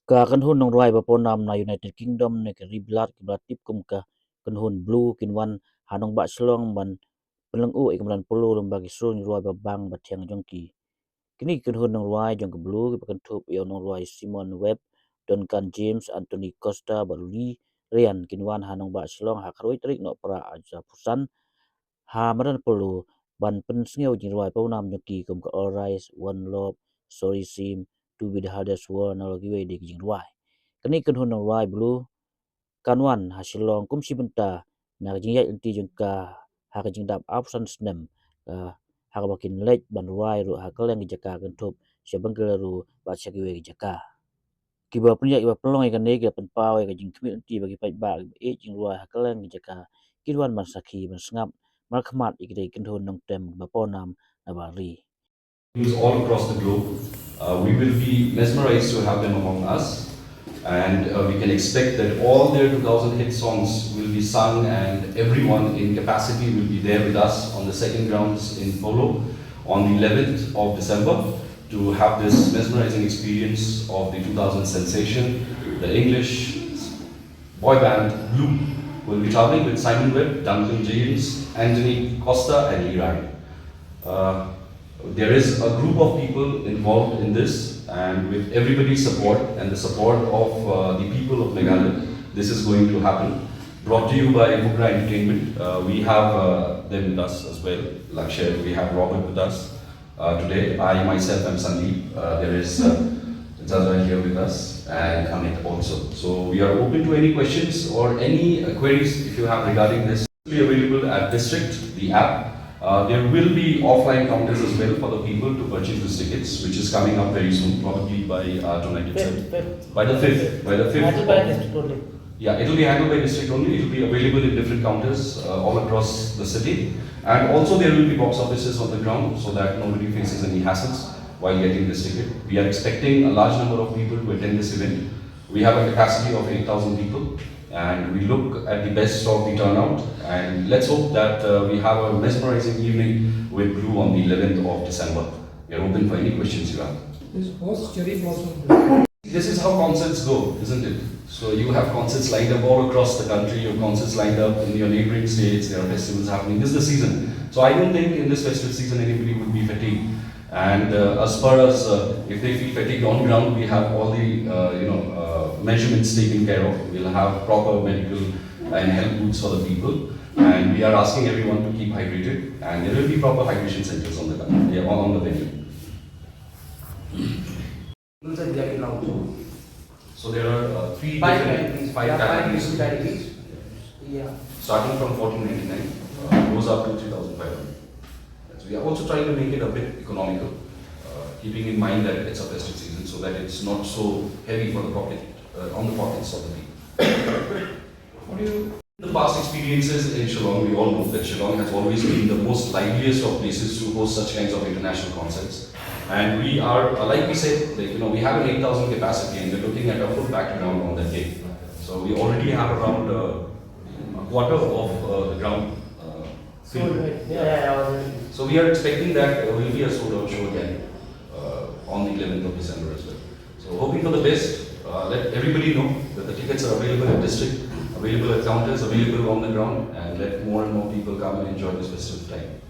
Ka Kynhun nong ruai ba ponam na United Kingdom ne ke riblat ke tip kum ka Kynhun blue Kynwan hanong ba Shillong ban peleng u ikam polo bagi sun ruai ba bang ba tiang jongki kini Kynhun nong ruai jong ke blue ke kan thup yo nong ruai Simon Webb Duncan James Anthony Costa Baluli Rian Kynwan hanong ba Shillong ha kharoi trik no pra aja pusan ha maran polo ban pen sngiau jing ruai ponam jongki kum ka all rise one love sorry sim to be the hardest war na Kiwei de jing ruai kini Kynhun nong ruai blue Kanwan ha Shillong kum si benta na jing ya inti jong ka ha ka jing dap option snem ha ka bakin lej ban ruai ru ha kaleng jaka kan thup sebang ru ba chakiwe jaka kiba punya iba pelong ikan nege pen pau ikan jing kmi inti bagi pai ba e jing ruai ha kaleng jaka kirwan man sakhi man sngap mal khmat ikre Kynhun nong tem ba ponam na ba ri all across the globe. We will be mesmerized to have them among us, and we can expect that all their 2000 hit songs will be sung, and everyone in capacity will be there with us on the second grounds in Polo on the 11th of December to have this mesmerizing experience of the 2000 sensation, the English boy band Blue. Will be traveling with Simon Webb, Duncan James, Anthony Costa, and Lee Ryan. There is a group of people involved in this, and with everybody's support and the support of the people of Meghalaya, this is going to happen. Brought to you by Mukra Entertainment. We have them with us as well. Lakshya, we have Robert with us today. I myself am Sandeep. There is Zaza here with us and Amit also. So we are open to any questions or any queries if you have regarding this. It will be available at District, the app. There will be offline counters as well for the people to purchase these tickets, which is coming up very soon, probably by tonight itself. By the 5th. By the 5th. Handled by district only. Yeah, it will be handled by district only. It will be available in different counters all across the city. And also there will be box offices on the ground so that nobody faces any hassles while getting this ticket. We are expecting a large number of people to attend this event. We have a capacity of 8,000 people. And we look at the best of the turnout, and let's hope that we have a mesmerizing evening with Blue on the 11th of December. We are open for any questions you have. This was cherry blossom. This is how concerts go, isn't it? So you have concerts lined up all across the country, you have concerts lined up in your neighboring states, there are festivals happening. This is the season. So I don't think in this festive season anybody would be fatigued. And as far as if they feel fatigued on ground, we have all the measurements taken care of. We'll have proper medical and health booths for the people, and we are asking everyone to keep hydrated. And there will be proper hydration centers on the venue. So there are five categories. Yeah. Starting from 1499, goes up to 3,500. We are also trying to make it a bit economical, keeping in mind that it's a festive season, so that it's not so heavy for the pocket, on the pockets of the people. The past experiences in Shillong, we all know that Shillong has always been the most liveliest of places to host such kinds of international concerts. And we are, like we said, we have an 8,000 capacity, and we're looking at a full packed ground on that day. So we already have around a quarter of the ground. So we are expecting that there will be a sold out show again on the 11th of December as well. So hoping for the best. Let everybody know that the tickets are available at district, available at counters, available on the ground, and let more and more people come and enjoy this festive time.